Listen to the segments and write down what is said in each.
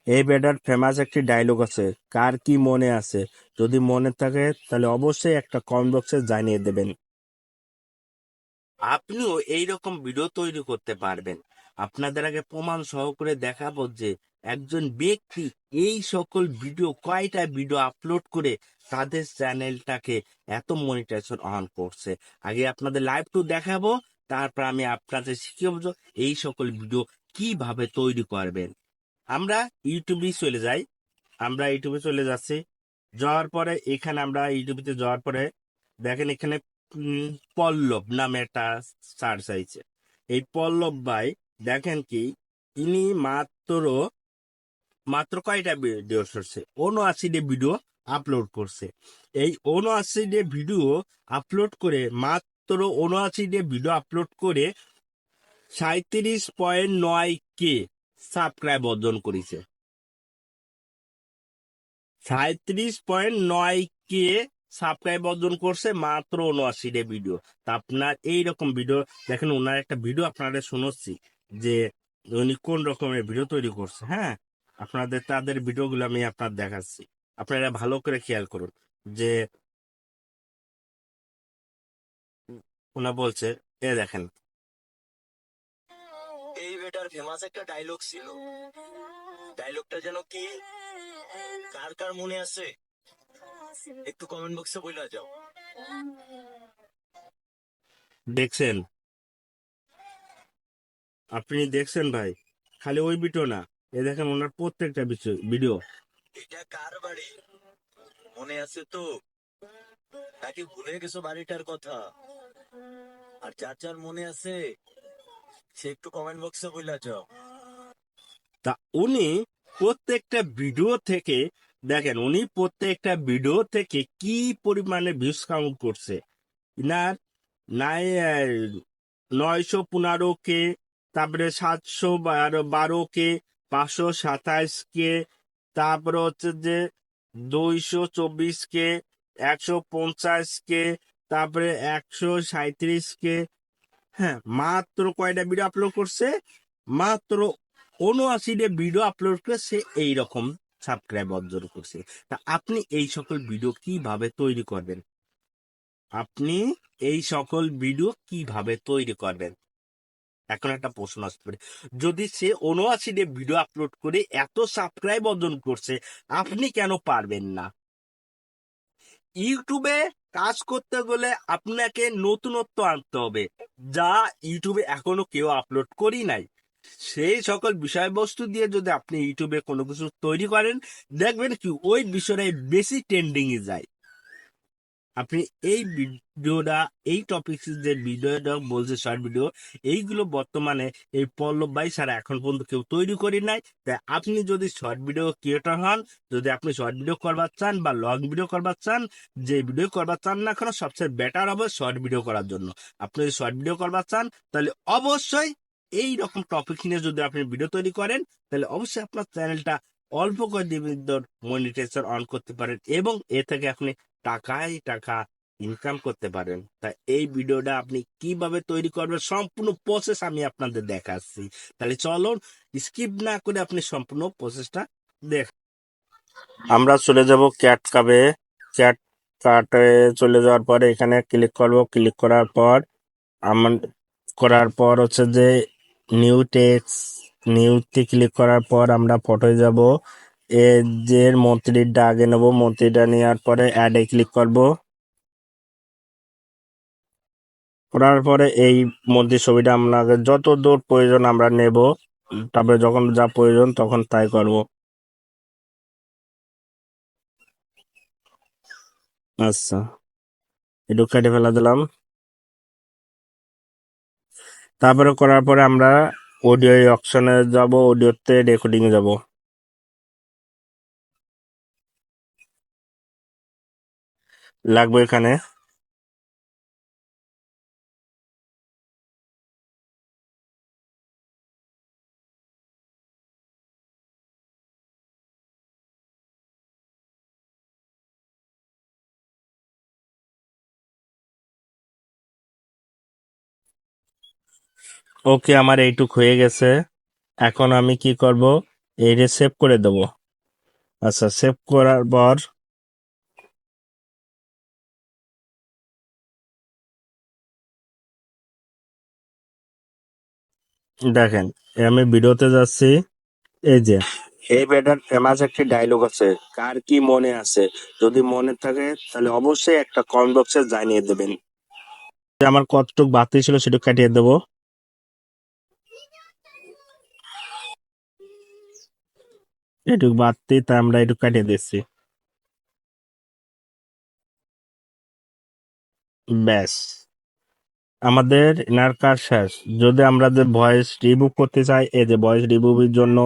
এই better famous একটি dialogue আছে, কার কি মনে আছে? যদি মনে থাকে তাহলে অবশ্যই একটা কমেন্ট বক্সে জানিয়ে দেবেন। আপনিও এইরকম ভিডিও তৈরি করতে পারবেন। আপনাদের আগে প্রমাণ সহকারে দেখাবো যে একজন ব্যক্তি এই সকল ভিডিও, কয়টা ভিডিও আপলোড করে তাদের চ্যানেলটাকে এত মনিটাইজেশন অন করছে। আগে আপনাদের লাইভ টু দেখাবো, তারপর আমি আপনাদের শিখিয়ে বলবো এই সকল ভিডিও কিভাবে তৈরি করবেন। আমরা ইউটিউবে চলে যাচ্ছি। যাওয়ার পরে এখানে আমরা ইউটিউবে যাওয়ার পরে দেখেন এখানে পল্লব নামে একটা সার্চ আইছে। এই পল্লব ভাই দেখেন কি, ইনি মাত্র কয়টা ভিডিও করছে? ৭৯টা ভিডিও আপলোড করছে। এই ৭৯টা ভিডিও আপলোড করে, মাত্র ৭৯টা ভিডিও আপলোড করে ৩৭.৯ কে সাবস্ক্রাইব অর্জন করেছে। ৩৭.৯ কে সাবস্ক্রাইব অর্জন করছে মাত্র ৭৯টা ভিডিও। তা আপনার এইরকম ভিডিও দেখেন, ওনার একটা ভিডিও আপনাদের শোনাচ্ছি যে উনি কোন রকমের ভিডিও তৈরি করছে। হ্যাঁ, তাদের ভিডিওগুলো আমি আপনার দেখাচ্ছি, আপনারা ভালো করে খেয়াল করুন। যে ওনা বলছে, এ দেখেন, এই বেটার ফেমাস একটা ডায়লগ ছিল, ডায়লগটা যেন কি, কার কার মনে আছে একটু কমেন্ট বক্সে বলে যাও। দেখছেন? আপনি দেখছেন ভাই? খালি ওই ভিডিও না, এ দেখেন ওনার প্রত্যেকটা ভিডিও। এটা কার বাড়ি মনে আছে তো, নাকি ভুলে গেছো বাড়িটার কথা? আর যার যার মনে আছে সে একটু কমেন্ট বক্সে বলে যাও। তা উনি প্রত্যেকটা ভিডিও থেকে, দেখেন উনি প্রত্যেকটা ভিডিও থেকে কি পরিমাণে ভিউজ কাউন্ট করছে। ইনার নাই ৯১৫ কে, তারপরে ৭১২ কে, ৫২৭ কে, তারপরে হচ্ছে যে ২২৪ কে, ১৫০ কে, তারপরে ১৩৭ কে। হ্যাঁ, মাত্র কয়টা ভিডিও আপলোড করছে? মাত্র ৭৯টা ভিডিও আপলোড করে সে এইরকম সাবস্ক্রাইব অর্জন করছে। তা আপনি এই সকল ভিডিও কিভাবে তৈরি করবেন? এখন একটা প্রশ্ন আসতে পারে, যদি সে ৭৯টা ভিডিও আপলোড করে এত সাবস্ক্রাইব অর্জন করছে, আপনি কেন পারবেন না? ইউটিউবে কাজ করতে গেলে আপনাকে নতুনত্ব আনতে হবে, যা ইউটিউবে এখনো কেউ আপলোড করি নাই। সেই সকল বিষয়বস্তু দিয়ে যদি আপনি ইউটিউবে কোনো কিছু তৈরি করেন, দেখবেন কি ওই বিষয়টাই বেশি ট্রেন্ডিং এ যায়। আপনি এই টপিক যে ভিডিওটা বলছে শর্ট ভিডিও, এইগুলো বর্তমানে এই পল্লব ভাই ছাড়া এখন পর্যন্ত কেউ তৈরি করি নাই। তাই আপনি যদি শর্ট ভিডিও ক্রিয়েটর হন, যদি আপনি শর্ট ভিডিও করবার চান বা লং ভিডিও করবার চান, যে ভিডিও করবার চান না কেন, সবচেয়ে বেটার হবে শর্ট ভিডিও করার জন্য। আপনি যদি শর্ট ভিডিও করবার চান তাহলে অবশ্যই এই রকম টপিক নিয়ে যদি আপনি ভিডিও তৈরি করেন, তাহলে অবশ্যই আপনার চ্যানেলটা অল্প কয়েকদিন মনিটাইজেশন অন করতে পারেন এবং এ থেকে আপনি টাকা ইনকাম করতে পারেন। তাই এই ভিডিওটা আপনি কিভাবে তৈরি করবেন সম্পূর্ণ প্রসেস আমি আপনাদের দেখাচ্ছি। তাহলে চলুন, স্কিপ না করে আপনি সম্পূর্ণ প্রসেসটা দেখ। আমরা চলে যাব ক্যাট কার্টে চলে যাওয়ার পরে এখানে ক্লিক করব। ক্লিক করার পর আমার হচ্ছে যে নিউতে ক্লিক করার পর আমরা ফটোয় যাব। যে মন্ত্রীটা আগে নেব, মন্ত্রীটা নেওয়ার পরে অ্যাডে ক্লিক করব। করার পরে এই মন্ত্রীর ছবিটা আপনাকে যত দূর প্রয়োজন আমরা নেব, তারপরে যখন যা প্রয়োজন তখন তাই করব। আচ্ছা, একটু কেটে ফেলা দিলাম। তারপরে করার পরে আমরা অডিও অপশনে যাব, অডিওতে রেকর্ডিং যাব। লাগবে এখানে। ওকে, আমার এইটুক হয়ে গেছে। এখন আমি কি করব, এইটা সেভ করে দেবো। আচ্ছা, সেভ করার পর দেখেন আমি ভিডিওতে যাচ্ছি। এই যে এই বেটার ফেমাস একটি ডায়লগ আছে, কার কি মনে আছে? যদি মনে থাকে তাহলে অবশ্যই একটা কমেন্ট বক্সে জানিয়ে দেবেন। যে আমার কতটুক বাতি ছিল সেটা কাটিয়ে দেবো। এটুক বাড়তি তা আমরা একটু কাটিয়ে দিচ্ছি। ব্যাস, আমাদের ইনার কাজ শেষ। যদি আমরা যে ভয়েস রিমুভ করতে চাই, এই যে ভয়েস রিমুভের জন্য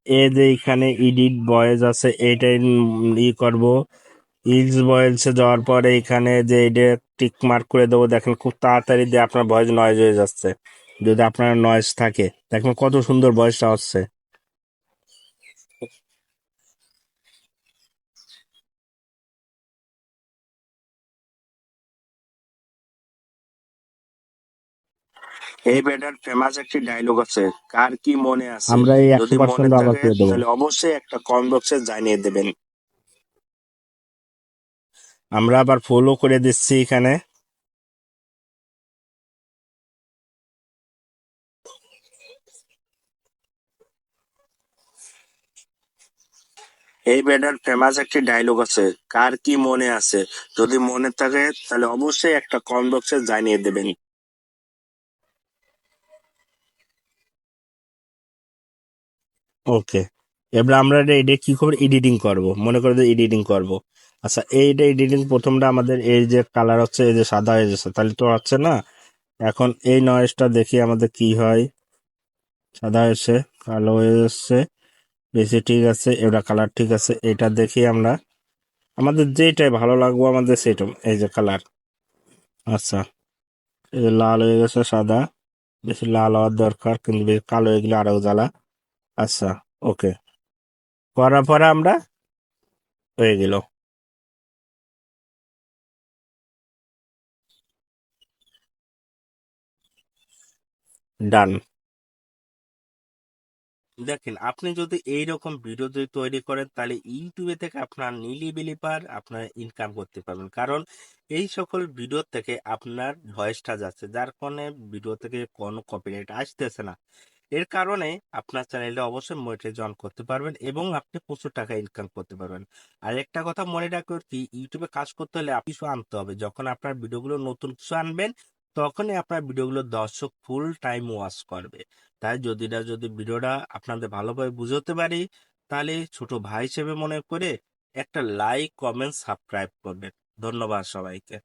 এই যে এখানে এডিট ভয়েস আছে, এইটাই করব। ইজ ভয়েসে যাওয়ার পরে এখানে যে এটা টিক মার্ক করে দেবো। দেখেন খুব তাড়াতাড়ি দিয়ে আপনার ভয়েস নয়েজ হয়ে যাচ্ছে। যদি আপনার নয়েজ থাকে, দেখেন কত সুন্দর ভয়েসটা হচ্ছে। এই বেটার ফেমাস একটি ডায়লগ আছে, কার কি মনে আছে? আমরা এই যদি মনে 100% আবার থাকে করে দেবো। তাহলে অবশ্যই একটা কমেন্ট বক্সে জানিয়ে দেবেন। আমরা আবার ফলো করে দিচ্ছি এখানে। এই বেটার ফেমাস একটি ডায়লগ আছে, কার কি মনে আছে? যদি মনে থাকে তাহলে অবশ্যই একটা কমেন্ট বক্সে জানিয়ে দেবেন। ওকে, এবার আমরা এটা কি করে এডিটিং করব, মনে করে যে এডিটিং করব। আচ্ছা, এইটা এডিটিং প্রথমটা আমাদের এই যে কালার হচ্ছে, এই যে সাদা হয়ে যাচ্ছে, তাহলে তো হচ্ছে না। এখন এই নয়েজটা দেখি আমাদের কি হয়। সাদা হয়েছে, কালো হয়ে যাচ্ছে, বেশি ঠিক আছে, এবার কালার ঠিক আছে। এটা দেখি আমরা, আমাদের যেটাই ভালো লাগবে আমাদের সেটা। এই যে কালার, আচ্ছা, এই যে লাল হয়ে গেছে, সাদা। বেশি লাল হওয়ার দরকার, কিন্তু বেশি কালো হয়ে গেলে আরো জ্বালা। আচ্ছা, ওকে, করার পরে আমরা হয়ে গেল, ডান। দেখেন, আপনি যদি এইরকম ভিডিও যদি তৈরি করেন তাহলে ইউটিউবে থেকে আপনার নিলিবিলি পার আপনার ইনকাম করতে পারবেন। কারণ এই সকল ভিডিও থেকে আপনার ভয়েসটা যাচ্ছে, যার কারণে ভিডিও থেকে কোনো কপিরাইট আসতেছে না। এর কারণে আপনার চ্যানেলটা অবশ্যই মনিটাইজন করতে পারবেন এবং আপনি প্রচুর টাকা ইনকাম করতে পারবেন। আর একটা কথা মনে রাখবেন, কি ইউটিউবে কাজ করতে হলে আপনি কিছু আনতে হবে। যখন আপনার ভিডিওগুলো নতুন কিছু আনবেন, তখনই আপনার ভিডিওগুলো দর্শক ফুল টাইম ওয়াচ করবে। তাই যদি ভিডিওটা আপনাদের ভালোভাবে বুঝতে পারি, তাহলে ছোট ভাই হিসেবে মনে করে একটা লাইক, কমেন্ট, সাবস্ক্রাইব করবেন। ধন্যবাদ সবাইকে।